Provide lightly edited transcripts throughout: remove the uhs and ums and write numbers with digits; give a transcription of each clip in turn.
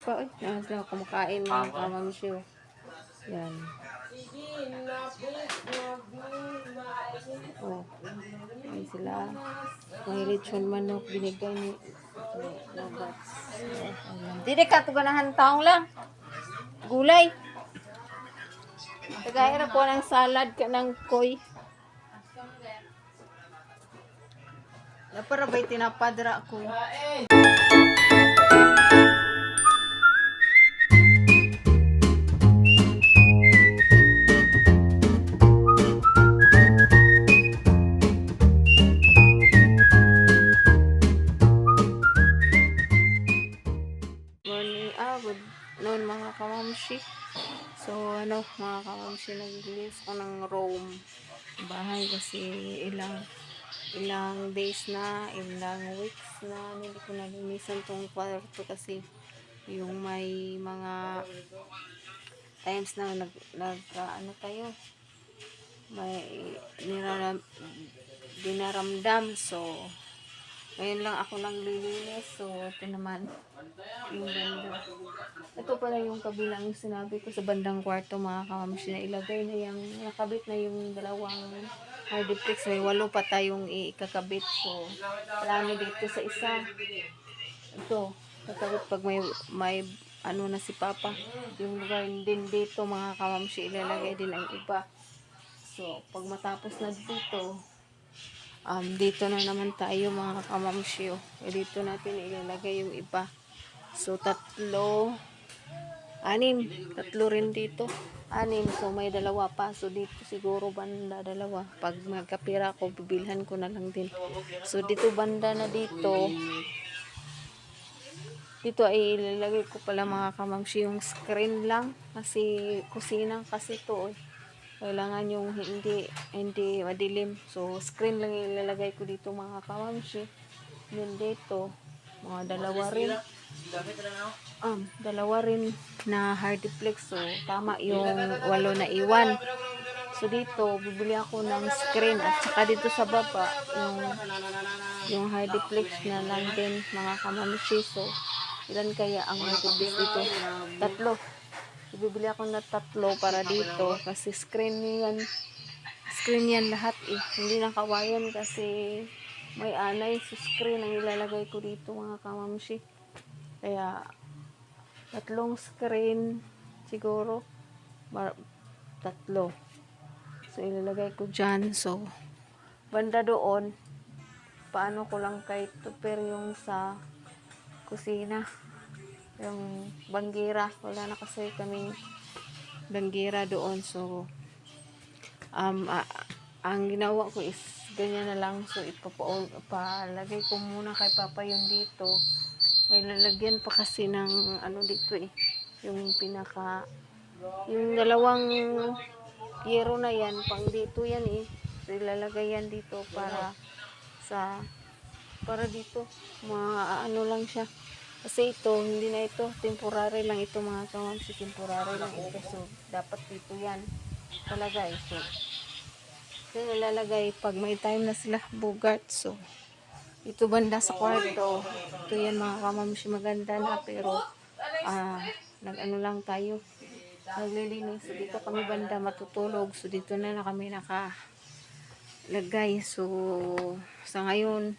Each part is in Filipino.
Yan sila kumakain mga kamamsyo. Yan. Oh, yan sila. May lechon manok binigay ni Nabats. Dili ka ito ganahan taong lang. Gulay. Tagaira ko ng salad ka ng koy. Napara ba'y tinapadra ko? Good noon mga kamamshi. So mga kamamshi, nag-release ko ng room bahay kasi ilang days na, ilang weeks na hindi ko nalinisan tong kwarto kasi yung may mga times na ano tayo, may dinaramdam. So ngayon lang ako naglilinis. So ito naman yung banda. Ito pala yung kabilang yung sinabi ko sa bandang kwarto mga kamamshi, na ilagay na yung nakabit na yung dalawang hardiplex. May 8 pa tayong ikakabit. So plano dito sa isa, ito kakabit pag may ano na si Papa. Yung lugar din dito mga kamamshi, ilalagay din ang iba. So pag matapos na dito na naman tayo mga kamamshi. Dito natin ilalagay yung iba. So tatlo rin dito, 6. So may 2 pa. So dito siguro banda 2. Pag magkapira ko, bibilhan ko na lang din. So dito banda na dito ay ilalagay ko pala mga kamamshi yung screen lang, kasi kusina kasi to kailangan yung hindi madilim. So screen lang ilalagay ko dito mga kamamshi. Then dito mga 2 rin, 2 rin na hardiplex. So tama yung 8 na iwan. So dito bibili ako ng screen, at saka dito sa baba yung hardiplex na lang din mga kamamshi. So ilan kaya ang hardiplex dito? 3. Bibili ako na 3 para dito kasi screen yan lahat hindi na kawayan kasi may anay. So screen ang ilalagay ko dito mga kamamshi. Kaya 3 screen siguro, 3. So ilalagay ko dyan. So banda doon, paano ko lang kay tupper yung sa kusina, yung bangira. Wala na kasi kaming bangira doon. So ang ginawa ko is ganyan na lang. So ipalagay ko muna kay Papa yun dito. May lalagyan pa kasi ng ano dito yung yung 2 yero na yan, pang dito yan So ilalagay yan dito para dito ano lang siya. Kasi ito, hindi na ito, temporary lang ito mga kamamshi, temporary lang ito. So dapat dito yan talaga So ilalagay pag may time na sila bugart. So ito banda sa kwarto, ito yan mga kamamshi, maganda na, pero nag-ano lang tayo, naglilinis. So dito kami banda matutulog. So dito na kami nakalagay. So sa ngayon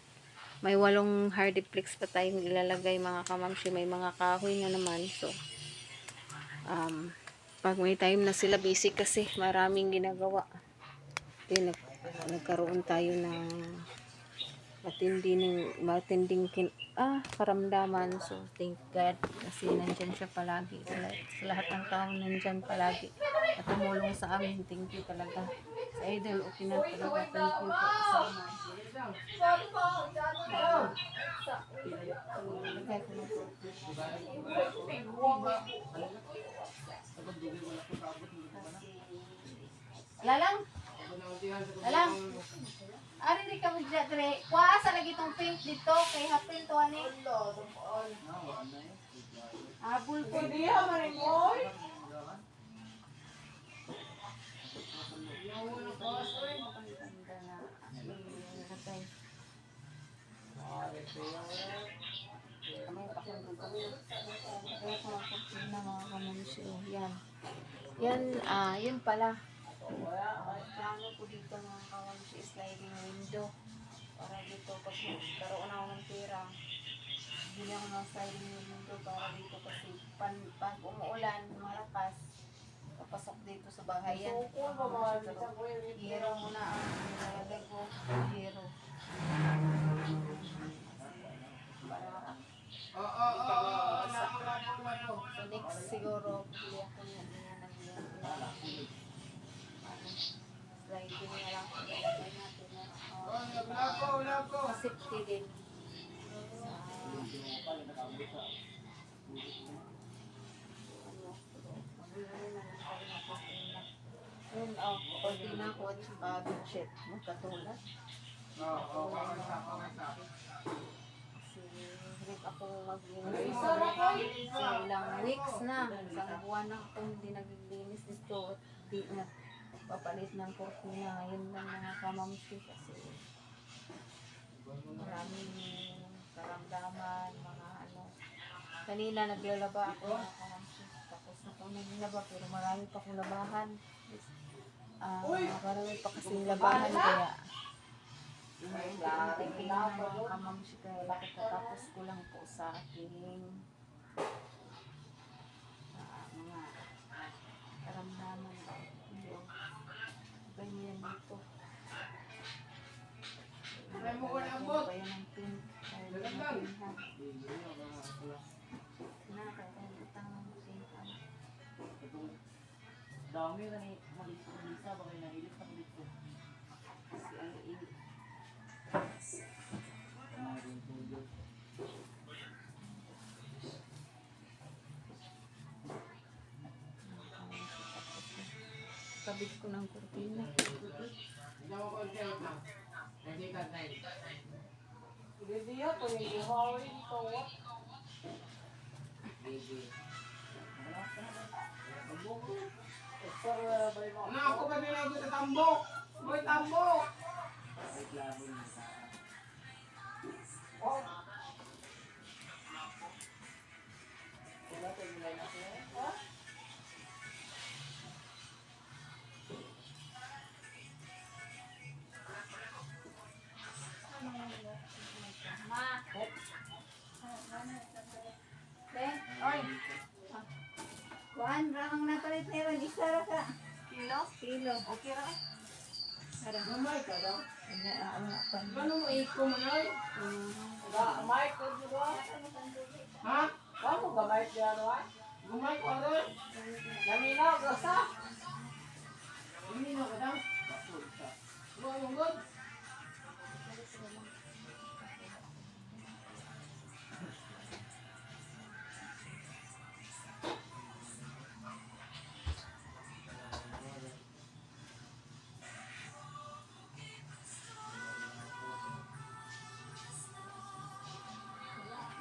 may 8 hardiplex pa tayong ilalagay mga kamamshi. May mga kahoy na naman. So pag may time na sila, busy kasi maraming ginagawa. Nagkaroon tayo ng matinding karamdaman. So thank God kasi nandyan siya palagi. Sa lahat ng tao nandyan palagi at tumulong sa amin. Thank you talaga sa idol. Okay na talaga. Thank you po sa Lalang ari di ka mudya dire. Kuha sa lagi tong paint dito kay hapil to ani. Abul ko diha maring oy. na mga kamamshi. Yan. Yan, yun pala. Plano ko dito mga kamamshi, sliding window. Para dito, pag karoon ako ng pera, bili ako ng sliding window para dito kasi pag umuulan, malakas, papasok dito sa bahay yan. Hero muna ang nilalagay ko. Hero. So next siguro, bili ako niya ng sliding na lang. Ilagay natin na safety din. Ayun, kortina ko at saka bedsheet. Magkatulad. Kasi rin ako maglinis. So ilang weeks na. Isang buwan na akong hindi naglilinis dito. At di na papalit ng kortina. Ngayon lang mga kamamsi kasi maraming karamdaman, mga ano. Kanina naglalaba ako mga kamamsi. Tapos na akong naglaba pero marami pa akong labahan. Marami pa kasing labahan kaya unti-unti na mga kamamsi kaya kakatapos ko lang po sa aking mga karamdaman. Ganyan dito. Kaya ng pink. Kaya ng pinhan. Nakakalimutan ng pinhan. Dami na ni Malisa, baka nahilit na dito. Kasi ang init. Kabit ko ng kurtina. Ako pa nilago sa tambok. Boy, tambok. Kuan, ramang napalit meron. Isa ra ka. Kilo? Kilo. Okay ra. Harang. Gamay ka daw. Pan. Ano mo iko mo noy? Gamay ko dito. Ha? Kamu gamay diyan wa? Gamay ko ron. Laminaw gasa. Laminaw ka daw. Mo mo.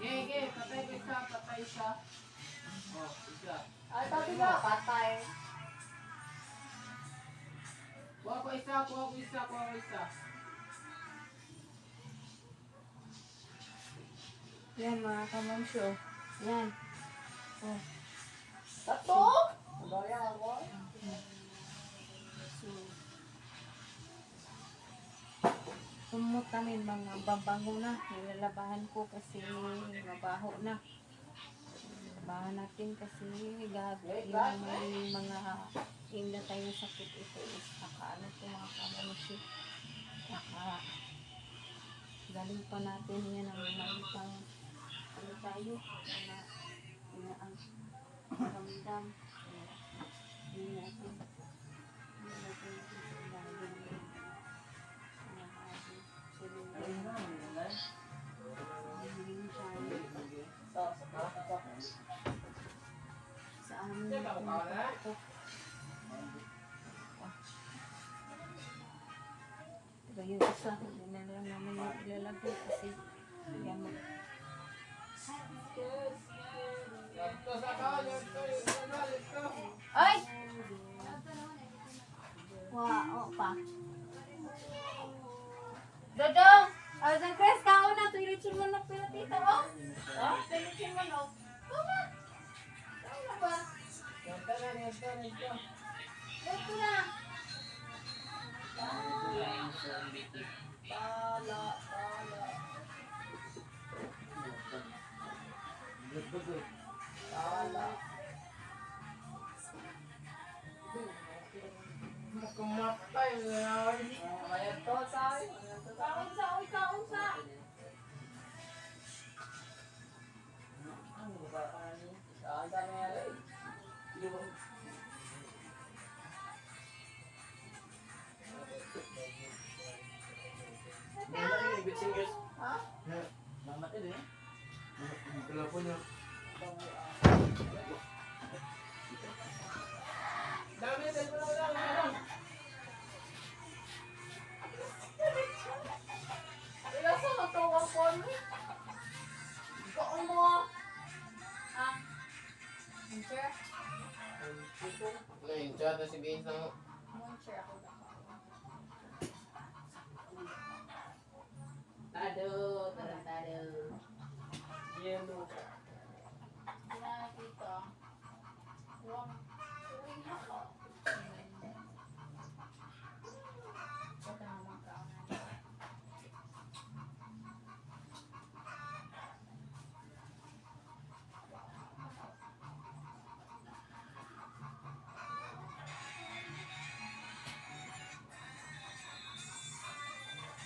Ge, patay ka isa, patay isa. Oh, isa. Ay, pati ba? Patay. Kuha ko isa, kuha ko isa, kuha ko isa. Yan mga kamamsyo. Yan. Oh. Tato? Gaya ako. Sumot namin mga babango na. Nilalabahan ko kasi mabaho na. Labahan natin kasi yung may mga hindi tayo sakit ito is ano ito mga kamamsyo. Galing pa natin yan ang mga pang ano tayo na ang ramdam. Hindi natin sa amin ito. Pero yung isa, hindi na lang namin ilalagay kasi gamot. Ay! Wow, pa. Dodong! Ang Chris, kao na. Tulitin mo na pinatita mo. Ha? Tulitin mo na. Tama. Tama ba? Dito na. Kumatay na. Ayan to, tay. Kaunsa, uy, kaunsa. Saan ka nangyari? Ha? Namatid eh. Telepon niya. Dami, telepon mo lang. Ilasa na to ang phone. Ikaw mo. Ah. Muncher? Ngayon, siya na si Vince ng... Muncher ako na. Tado, tarantado. Yellow. Nakikita. Wrong. Uy, ako. Ito naman ka.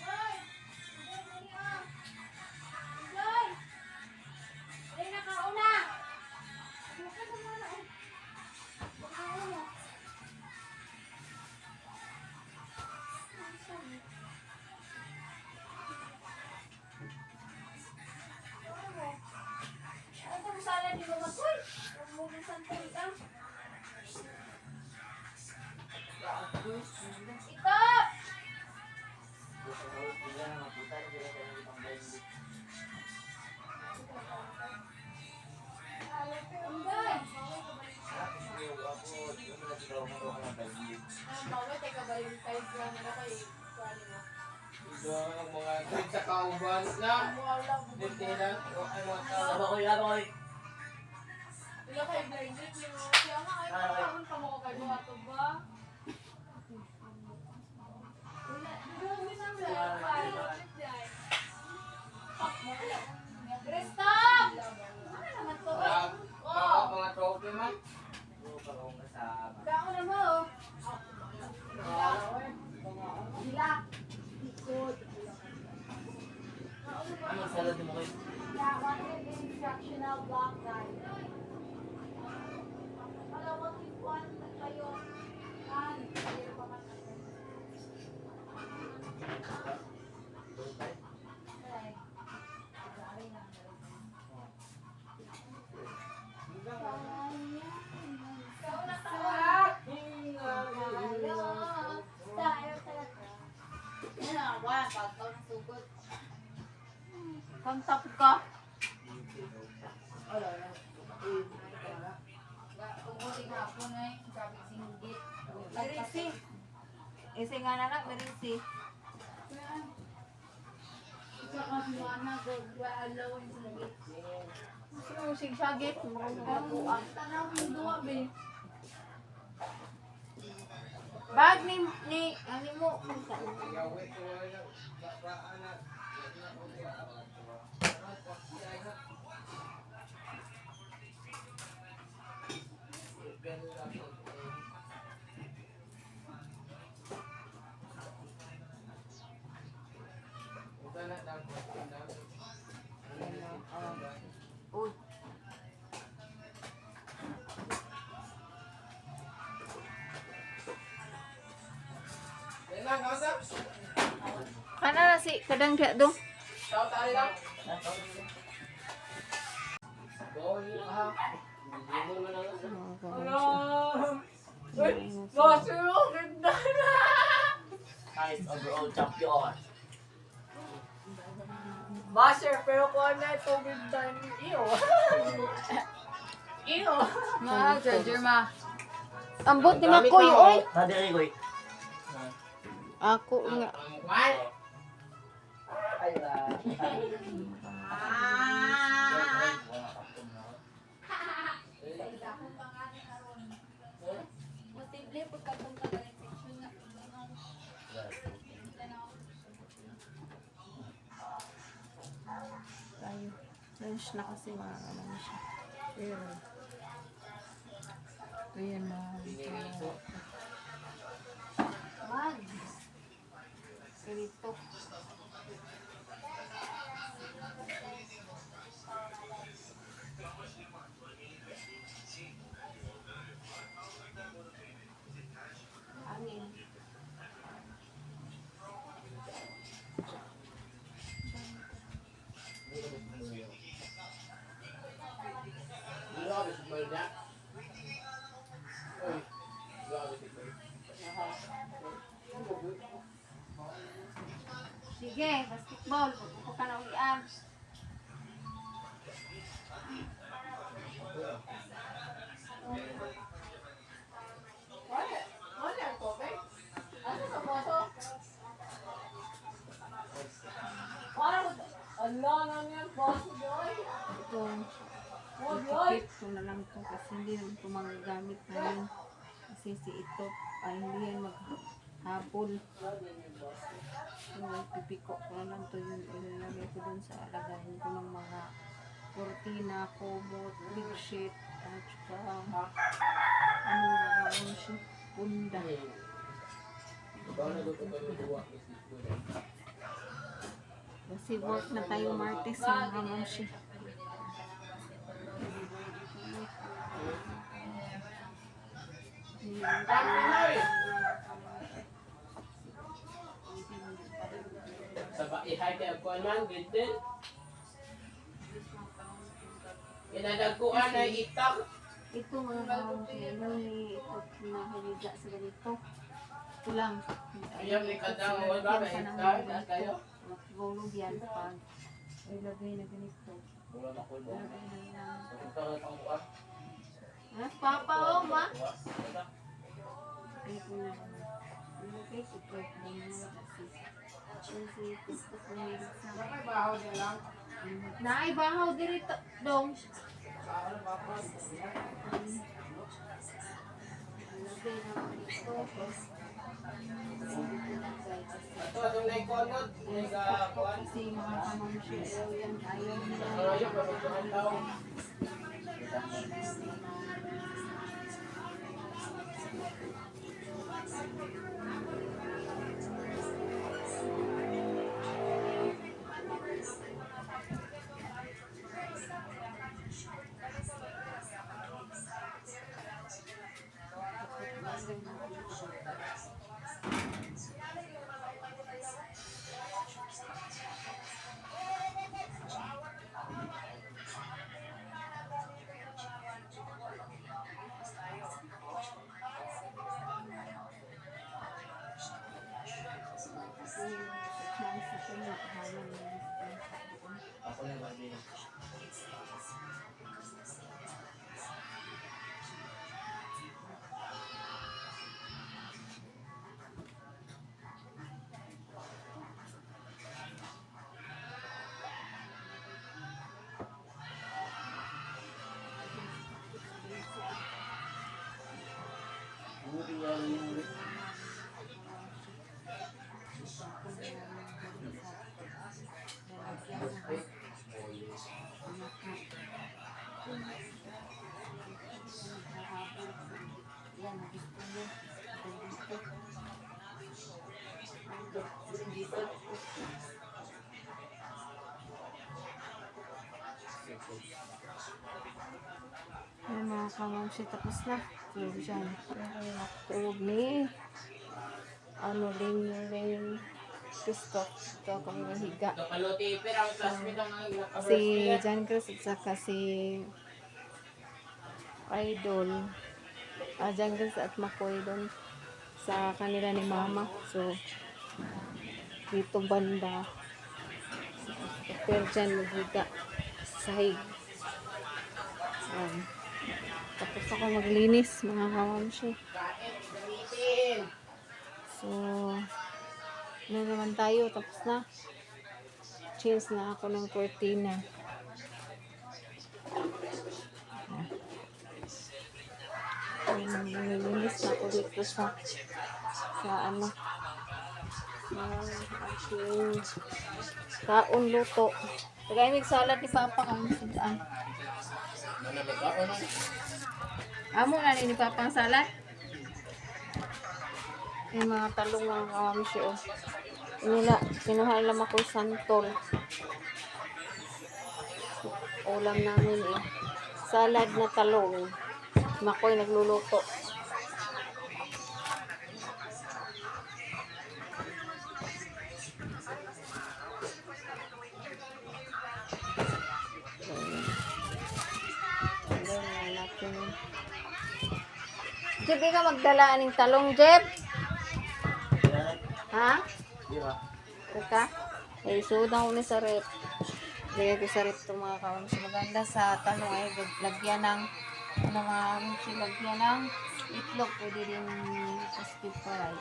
Hoy! Dali ah! Joy! Dali na kauna! Buka na muna oh. Buka na muna. Ano itong sala di ba mag-uy? Huwag mo minsan talitan. Itap! Unday! Bawal tayo kabalin kayo lang nila kay Kuali mo. Ito ang mga trip sa kauban na. Wala. Dito na. Ay, mga tao. Labakoy, labakoy. Wala kayo blinded niyo. Kaya nga ay pagkaon pa mo kayo ato ba? Wala. Dumi na wala. Stop! Ano naman to? Mga trophy man. Kaon na mo. Hila. Ikot. Anong salad mo kayo? Instructional block guide. Malawang ikuan na kayo. Kan, kayo pa man. Kantap ka. Merisi. Isi nga na merisi. Musig sagit. Bag ni ani mo. Yawit ko wala. Anak. Uy. Kana na si kadang dia dong. Tao tali lang. Boy, ha. Hindi mo na lang. Highest overall champion. Master, pero kung ano ito, bintan, iyo. Iyo. Ma, Jajer ma. Ambot ni Makoy oy. Tadi rin, koy. Ako nga. Ay, French na kasi mga ano na siya. Pero, ito yan mga mag. Ganito. Angin. Grabe si Mal niya. Uy, grabe si Mal. Sige, basketball. Pupunta ka na ulian. Wala, wala ang tubig. Ano sa poso? Parang, ala na niyan, poso doy. Ito, Oh, doy. ikikip ko na lang ito kasi hindi naman ito magagamit ngayon. Kasi si ito ay hindi yan maghabol. So, pipiko ko na lang ito yung ilalagay ko dun sa alagayin ko ng mga kurtina, kumot, bedsheet, at saka ano na siya, punda. Kasi work na tayo Martes mga kamamshi. Sa ihay kaya ko man, gindin. Inadagkuan na itak. Ito mga kamamshi, ito na haliga sa ganito. Ito lang. Ayaw ni kadang, wala ba, itak, kayo? Magulog yan pag ilagay na ganito. Wala na ko mo. Ilagay na lang. Ito na pang kuwan. Papa, oh, ma. Ilagay ko na. Ilagay ko po muna kasi gusto ko hilig sa Bahaw niya lang. naibahaw dito dong. Ilagay na ako dito. Ito, itong naikonod. Naigakuan. Kasi mga kamamshi, yan ayaw nila. Ayaw, pagkuhan daw. Ako na ba din? Ayan mga kamamshi, tapos na. Tulog dyan. Tulog ni ano ring Christoph. Ito kami nahiga. Kapaluti, pero ang classmate ang Si John Chris at saka si Idol. John Chris at McCoy doon sa kanila ni Mama. So, dito banda. Pero dyan maghiga sa sahig. Tapos ako maglinis mga kamamshi. kain, gamitin. So, ano naman tayo, tapos na. Change na ako ng cortina. Nilinis na ako dito sa ano, aking kaon luto. Tagay mig salad ni Papa kang sidaan. Amo na ni Papa ang salad. Yung mga talong mga kamamsi oh. Nila, kinuha lang ako santol. Ulam namin eh. Salad na talong. Makoy nagluluto. Jeb, ka magdala aning talong, Jeb? Ha? Teka? Eh, sudan ko ni sa rep. Lagay ko sa rep itong mga kawan. So, maganda sa talong ay lagyan ng ano mga lagyan ng itlog. Pwede din skip fry.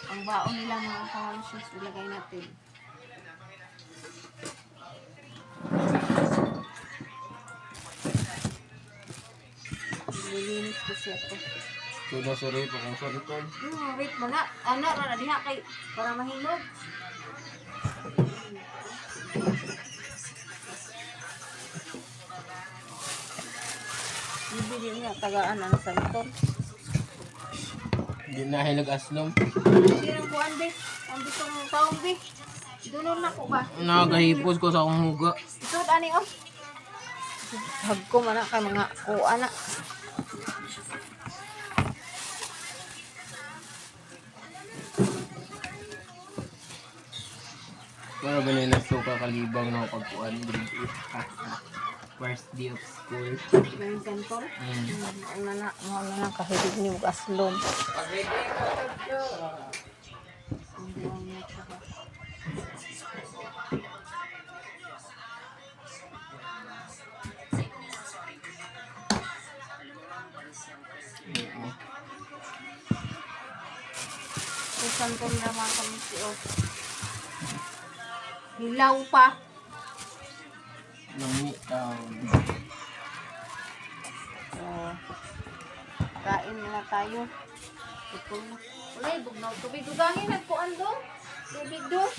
Ang baon nila mga kawan siya, ilagay natin. Lilinis kasi ako. Sudah sore pa kung sa return. Wait mo na. Ano, rana diha kay para mahilog. Bibili niya tagaan ang santol. Hindi na hinog aslom. Hindi rin ko ande. Ande tong taong bi. Dulon na ko ba? Nakagahipos ko sa akong huga. Ito, ani oh. Hagko man na ka mga kuha na. Para ba na suka kalibang na pagkuhan grade 8 first day of school. May santol. Mm. Ano na kahilig ni Aslom. Santol naman kami si O. Hilaw pa. Lami Oh. Kain na tayo. Ito na. Wala, bugnaw tubig. Dugangin, nagkuan doon. Tubig doon.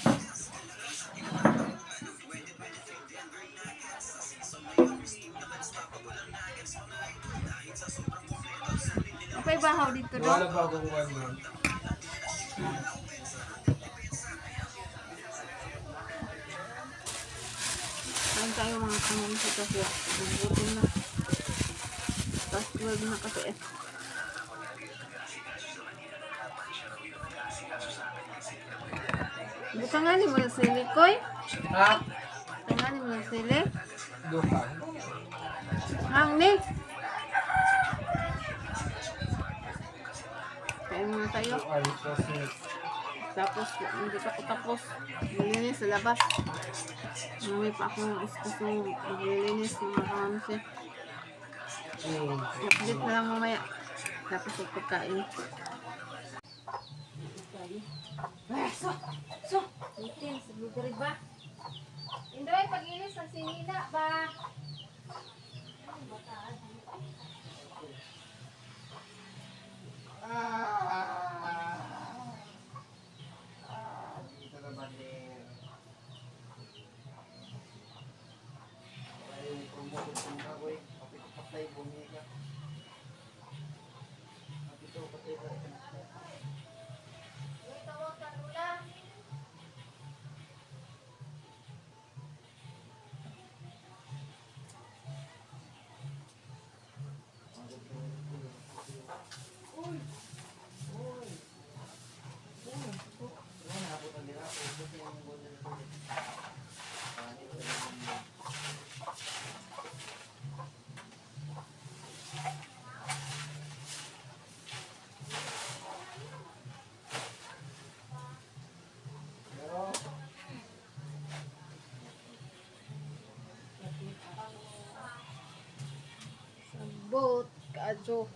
Apay bahaw dito doon. bagong one. Kain tayo mga kamon sa kasi. Nagutom na. Past 12 na kasi eh. Buka nga ni mo yung sili, Koy. Ha? Buka nga ni mo yung sili. Dukan. Hang ni. Kain muna tayo. Tapos, hindi pa ako tapos. Maglinis sa labas. May pa akong iskusong maglilinis mga kamansi. Update na lang mamaya. Tapos yung pagkain. So, itin, sa blueberry ba? Indoy, pag-inis ang sinila ba? Sabot, kadyo.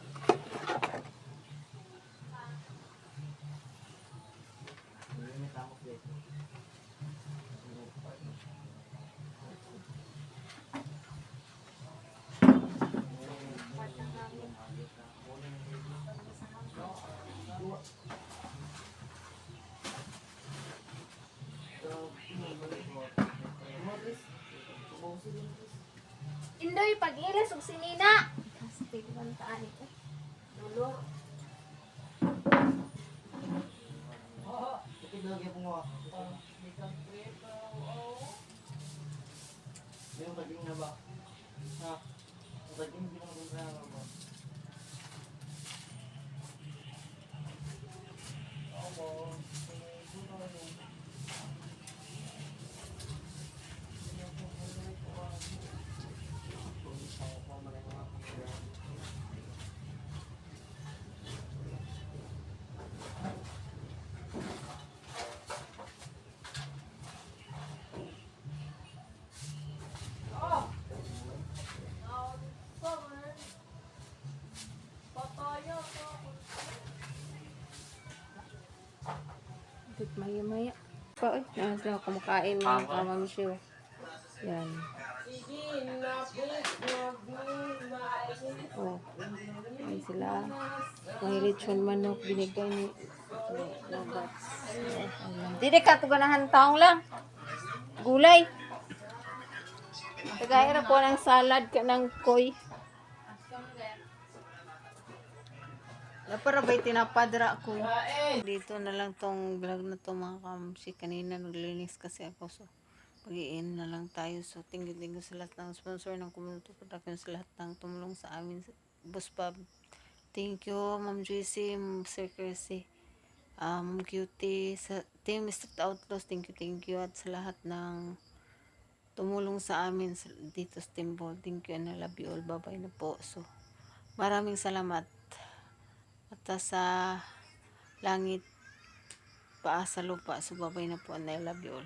Indoy, pag-ilis, ug sinina. Plastic man taan ito. Dulo. Lagi mo nga. Yung baging na ba? Ha? Yung baging hindi mo na ba? Tit maya-maya. Pa, oy. Sila kumakain mga kamamsyo. Yan. Oh. Ay sila. May lechon manok binigay ni Nabats. Dili ka to ganahan taong lang. Gulay. Tagaira po ng salad ka ng koy. Para ba'y tinapadra ko. Dito na lang tong vlog na to mga kamsi. Kanina naglinis kasi ako. So, pag-iin na lang tayo. So, thank you sa lahat ng sponsor ng Community Production. Sa lahat ng tumulong sa amin. Boss Bob. Thank you, Ma'am JC, Sir Chrissy, Ma'am Cutie, sa Team Mr. Outlaws. Thank you. At sa lahat ng tumulong sa amin dito sa Timbo. Thank you and I love you all. Bye-bye na po. So, maraming salamat. At sa langit, paa sa lupa. So, bye-bye na po and I love you all.